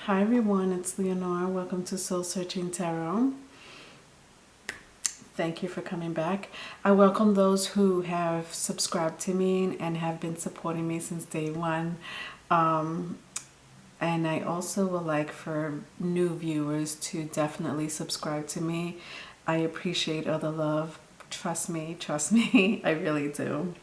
Hi everyone, it's Leonore. Welcome to Soul Searching Tarot. Thank you for coming back. I welcome those who have subscribed to me and have been supporting me since day one. And I also would like for new viewers to definitely subscribe to me. I appreciate all the love. Trust me, I really do.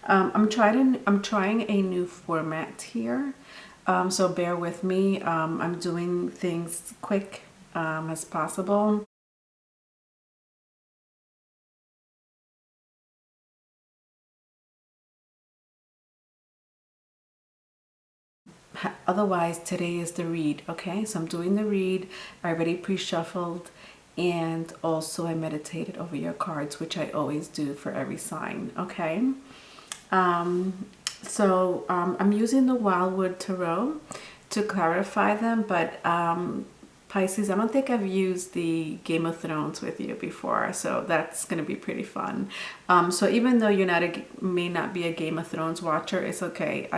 I'm trying a new format here. So bear with me. I'm doing things quick as possible. Otherwise, today is the read, okay? So I'm doing the read. I already pre-shuffled, and also I meditated over your cards, which I always do for every sign, okay? I'm using the Wildwood Tarot to clarify them, but Pisces, I don't think I've used the Game of Thrones with you before, so that's going to be pretty fun. So even though you're not may not be a Game of Thrones watcher, it's okay.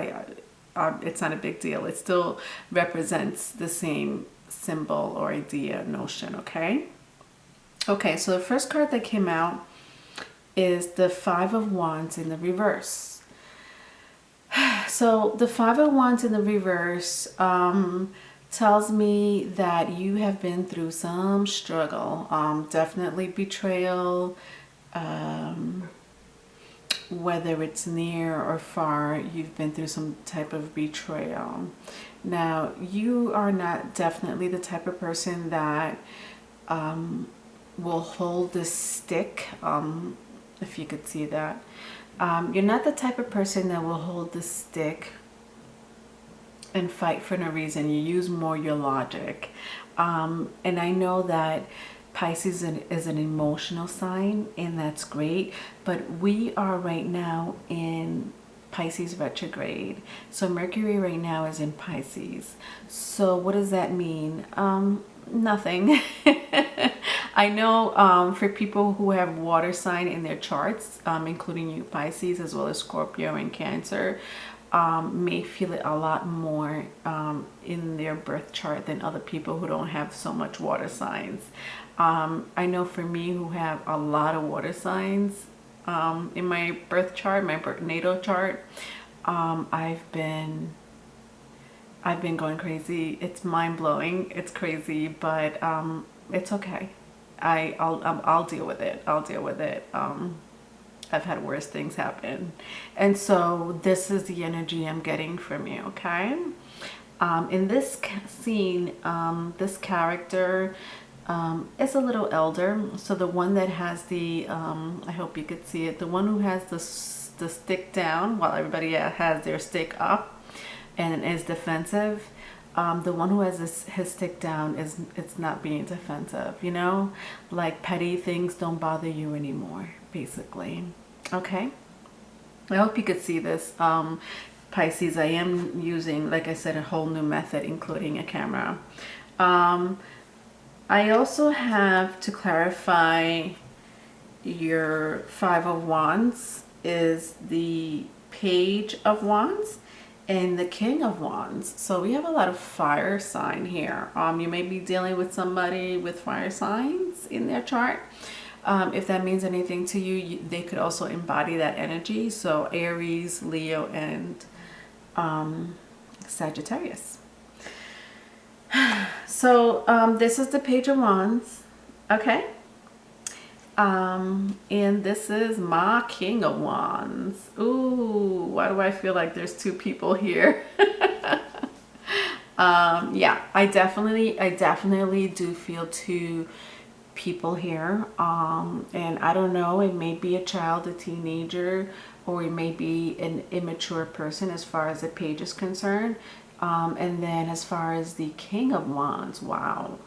It's not a big deal. It still represents the same symbol or idea, notion, okay? Okay, so the first card that came out is the Five of Wands in the reverse. So the Five of Wands in the reverse tells me that you have been through some struggle, definitely betrayal, whether it's near or far, you've been through some type of betrayal. Now, you are not definitely the type of person that will hold the stick, if you could see that. You're not the type of person that will hold the stick and fight for no reason. You use more your logic. And I know that Pisces is an emotional sign, and that's great. But we are right now in Pisces retrograde. So Mercury right now is in Pisces. So what does that mean? Nothing. I know for people who have water sign in their charts, including you Pisces as well as Scorpio and Cancer, may feel it a lot more in their birth chart than other people who don't have so much water signs. I know for me, who have a lot of water signs in my birth chart, my natal chart, I've been going crazy. It's mind-blowing. It's crazy, but it's okay. I'll deal with it. I'll deal with it. I've had worse things happen, and so this is the energy I'm getting from you. Okay. In this scene, this character is a little elder. So the one that has the I hope you could see it. The one who has the stick down while everybody has their stick up and is defensive. The one who has his stick down it's not being defensive, you know, like petty things don't bother you anymore, basically. Okay, I hope you could see this, Pisces. I am using, like I said, a whole new method, including a camera. I also have to clarify your Five of Wands is the Page of Wands and the King of Wands. So we have a lot of fire sign here. You may be dealing with somebody with fire signs in their chart. If that means anything to you, they could also embody that energy. So Aries, Leo, and Sagittarius. So this is the Page of Wands, okay? And this is my King of Wands. Ooh, why do I feel like there's two people here? Yeah, I definitely do feel two people here. And I don't know, it may be a child, a teenager, or it may be an immature person as far as the page is concerned. And then as far as the King of Wands, wow.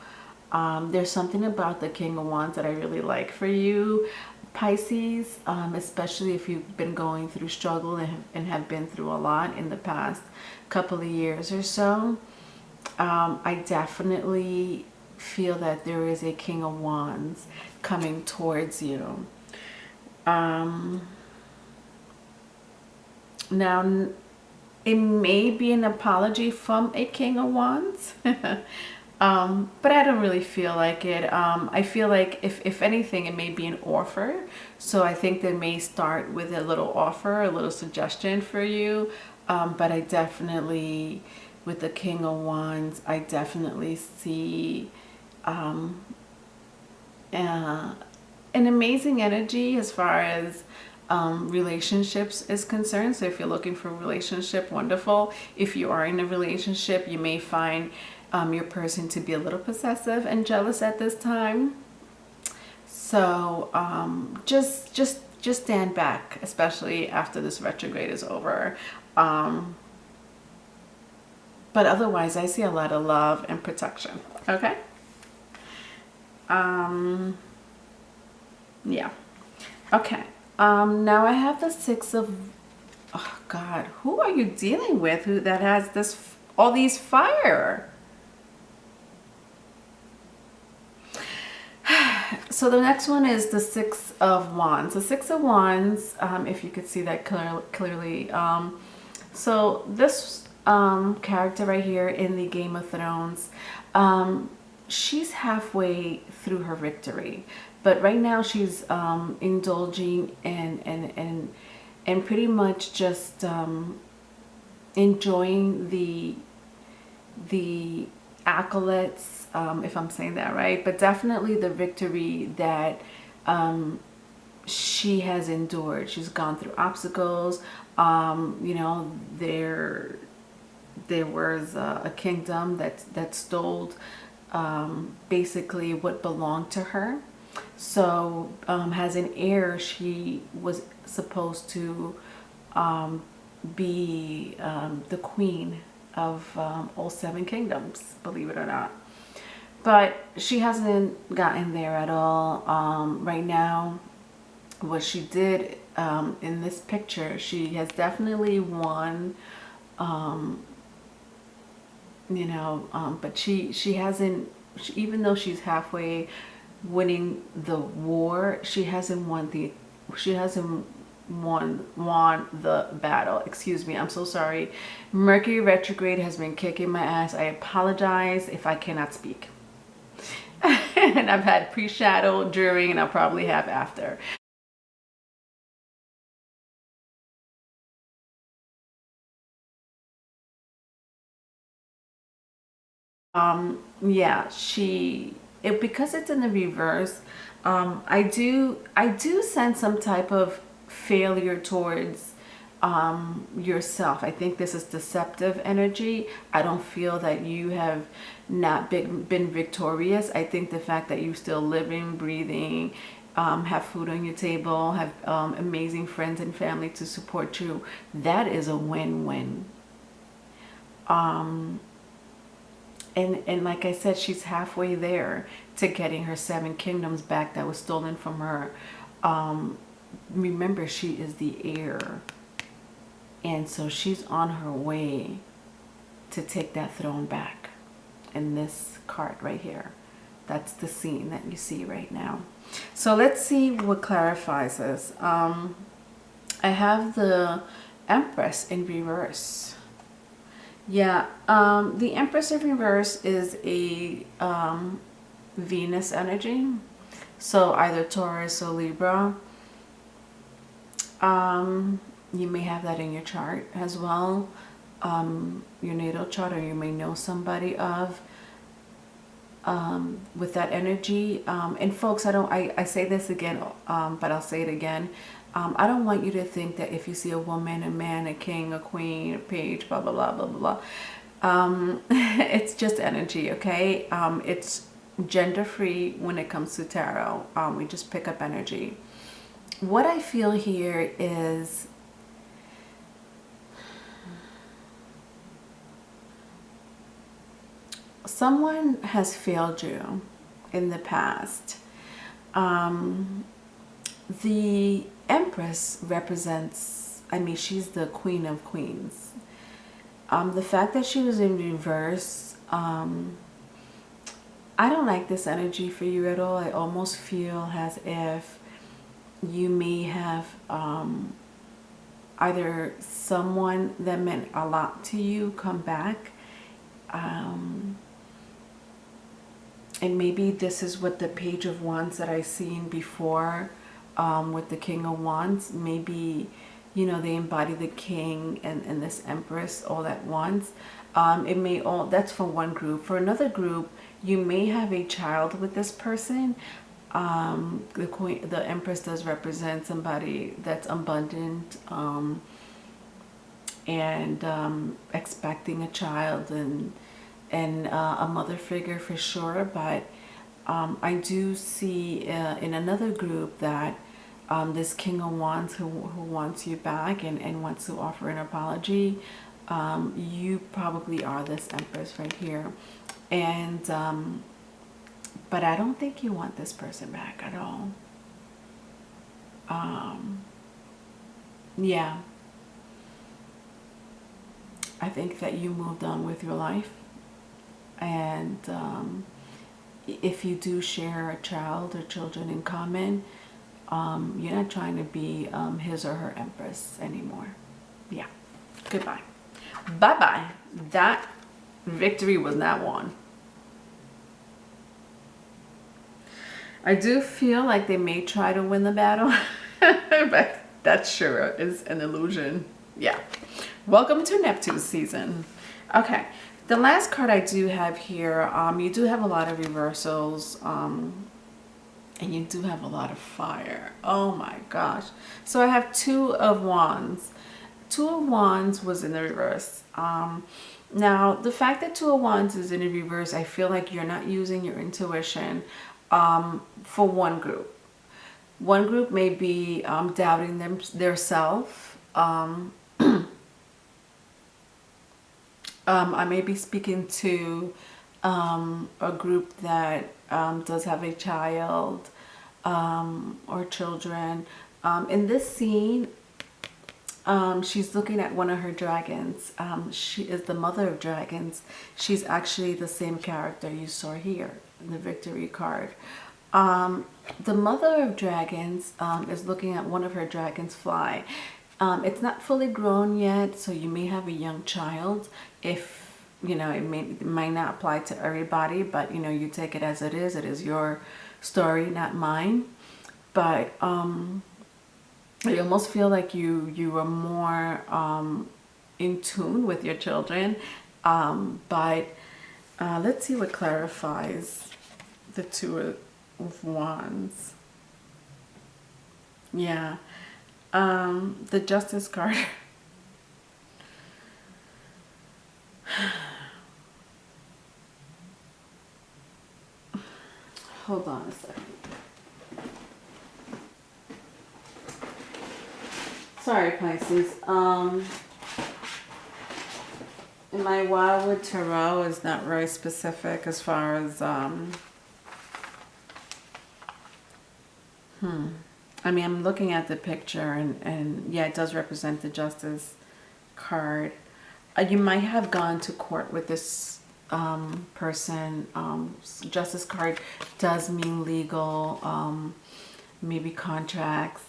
There's something about the King of Wands that I really like for you, Pisces, especially if you've been going through struggle and have been through a lot in the past couple of years or so. I definitely feel that there is a King of Wands coming towards you. Now, It may be an apology from a King of Wands. But I don't really feel like it. I feel like if anything, it may be an offer. So I think they may start with a little offer, a little suggestion for you. But I definitely, with the King of Wands, I definitely see an amazing energy as far as relationships is concerned. So if you're looking for a relationship, wonderful. If you are in a relationship, you may find your person to be a little possessive and jealous at this time. So just stand back, especially after this retrograde is over. But otherwise, I see a lot of love and protection. Okay. Yeah. Okay. Now I have the Six of, oh God, who are you dealing with who that has this, all these fire? So the next one is the Six of Wands. The Six of Wands, if you could see that clearly. So this character right here in the Game of Thrones, she's halfway through her victory, but right now she's indulging and pretty much just enjoying the accolades, if I'm saying that right, but definitely the victory that she has endured. She's gone through obstacles. You know, there was a kingdom that stole basically what belonged to her. So as an heir, she was supposed to be the queen of all seven kingdoms, believe it or not. But she hasn't gotten there at all. Right now, what she did in this picture, she has definitely won, you know, but she hasn't, even though she's halfway winning the war, she hasn't won the battle. Excuse me, I'm so sorry. Mercury retrograde has been kicking my ass. I apologize if I cannot speak. And I've had pre-shadow, during, and I'll probably have after. Yeah, because it's in the reverse, I do sense some type of failure towards yourself. I think this is deceptive energy. I don't feel that you have not been victorious. I think the fact that you're still living, breathing, have food on your table, have amazing friends and family to support you, that is a win-win. And like I said, she's halfway there to getting her seven kingdoms back that was stolen from her. Remember, she is the heir. And so she's on her way to take that throne back. In this card right here. That's the scene that you see right now. So let's see what clarifies this. I have the Empress in reverse. Yeah, the Empress in reverse is a Venus energy. So either Taurus or Libra. You may have that in your chart as well. Your natal chart, or you may know somebody of with that energy. And folks, I say this again, but I'll say it again. I don't want you to think that if you see a woman, a man, a king, a queen, a page, blah, blah, blah, blah, blah, blah. It's just energy, okay? It's gender free when it comes to tarot. We just pick up energy. What I feel here is someone has failed you in the past. The Empress represents, I mean, she's the Queen of Queens. The fact that she was in reverse, I don't like this energy for you at all. I almost feel as if you may have, either someone that meant a lot to you come back. And maybe this is what the Page of Wands that I seen before with the King of Wands. Maybe, you know, they embody the King and this Empress all at once. It may all, that's for one group. For another group, you may have a child with this person. The Empress does represent somebody that's abundant and expecting a child and a mother figure for sure. But I do see in another group that this King of Wands who wants you back and wants to offer an apology, you probably are this Empress right here. And but I don't think you want this person back at all. Yeah, I think that you moved on with your life. And if you do share a child or children in common, you're not trying to be his or her Empress anymore. Yeah. Goodbye. Bye-bye. That victory was not won. I do feel like they may try to win the battle, but that sure is an illusion. Yeah. Welcome to Neptune season. Okay. The last card I do have here, you do have a lot of reversals, and you do have a lot of fire. Oh my gosh. So I have Two of Wands. Two of Wands was in the reverse. Now, the fact that Two of Wands is in the reverse, I feel like you're not using your intuition for one group. One group may be doubting their self. I may be speaking to a group that does have a child or children. In this scene, she's looking at one of her dragons. She is the mother of dragons. She's actually the same character you saw here in the victory card. The mother of dragons is looking at one of her dragons fly. It's not fully grown yet, so you may have a young child. If, you know, it might not apply to everybody, but, you know, you take it as it is. It is your story, not mine. But I almost feel like you are more in tune with your children. But let's see what clarifies the Two of Wands. Yeah. The Justice card. Hold on a second. Sorry, Pisces. My Wildwood Tarot is not very specific as far as I mean, I'm looking at the picture and yeah, it does represent the Justice card. You might have gone to court with this person. Justice card does mean legal, maybe contracts.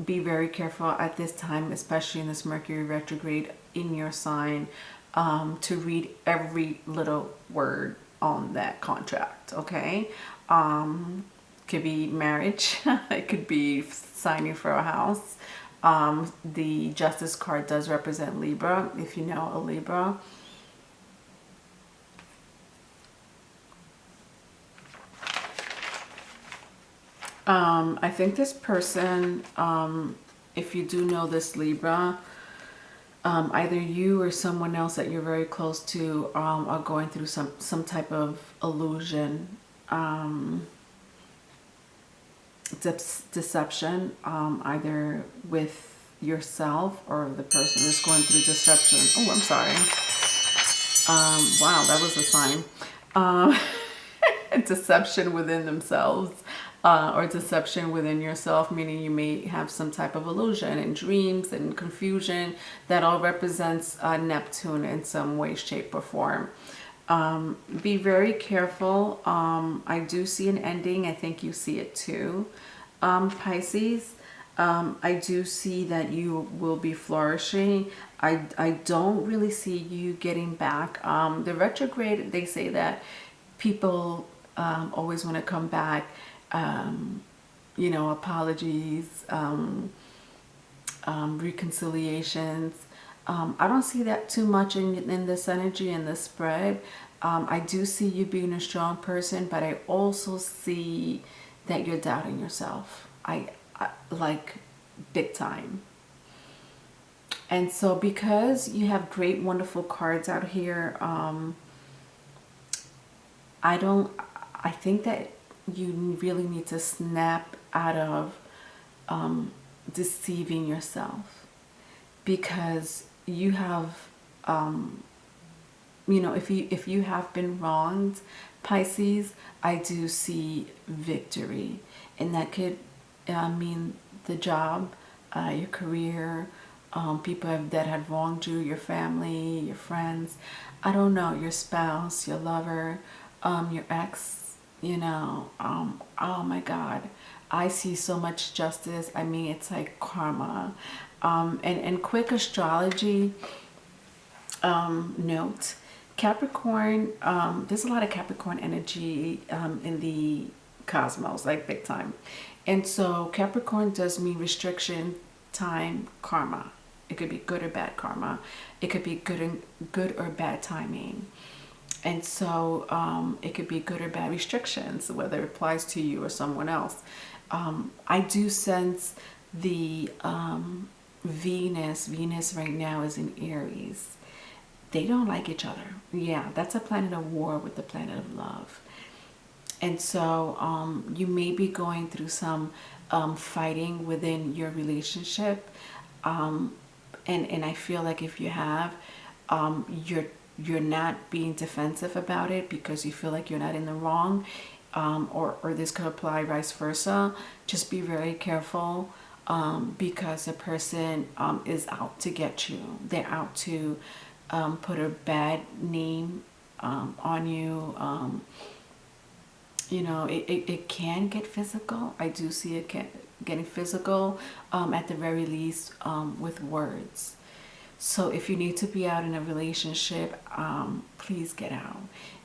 Be very careful at this time, especially in this Mercury retrograde in your sign, to read every little word on that contract, okay? Could be marriage, it could be signing for a house. The Justice card does represent Libra, if you know a Libra. I think this person, if you do know this Libra, either you or someone else that you're very close to are going through some type of illusion, deception, either with yourself or the person who's going through deception. Oh, I'm sorry. Wow, that was a sign. Deception within themselves, or deception within yourself, meaning you may have some type of illusion and dreams and confusion. That all represents Neptune in some way, shape, or form. Be very careful. I do see an ending. I think you see it too, Pisces. I do see that you will be flourishing. I don't really see you getting back. The retrograde, they say that people always want to come back. You know, apologies, reconciliations. I don't see that too much in this energy and this spread. I do see you being a strong person, but I also see that you're doubting yourself. I like big time. And so because you have great, wonderful cards out here, I think that you really need to snap out of deceiving yourself, because you have, you know, if you have been wronged, Pisces, I do see victory, and that could mean the job, your career, people that had wronged you, your family, your friends, I don't know, your spouse, your lover, your ex, you know, oh my God, I see so much justice. I mean, it's like karma. And quick astrology note, Capricorn, there's a lot of Capricorn energy in the cosmos, like big time. And so Capricorn does mean restriction, time, karma. It could be good or bad karma. It could be good or bad timing. And so it could be good or bad restrictions, whether it applies to you or someone else. I do sense the Venus right now is in Aries. They don't like each other. Yeah, that's a planet of war with the planet of love. And so you may be going through some fighting within your relationship. And I feel like if you have, you're not being defensive about it because you feel like you're not in the wrong, or this could apply vice versa. Just be very careful, because the person is out to get you. They're out to put a bad name on you. You know, it can get physical. I do see it getting physical, at the very least, with words. So if you need to be out in a relationship, please get out.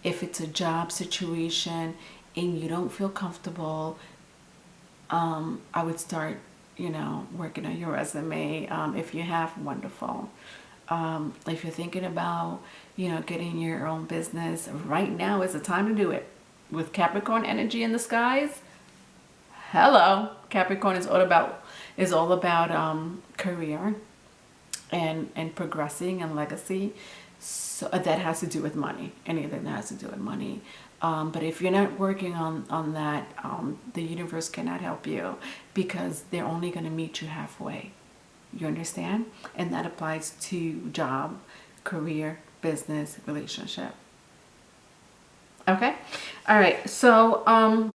If it's a job situation and you don't feel comfortable, I would start, you know, working on your resume. If you have, wonderful. If you're thinking about, you know, getting your own business, right now is the time to do it. With Capricorn energy in the skies, hello, Capricorn is all about career and progressing and legacy. So that has to do with money. Anything that has to do with money. But if you're not working on that, the universe cannot help you, because they're only going to meet you halfway. You understand? And that applies to job, career, business, relationship. Okay? All right. So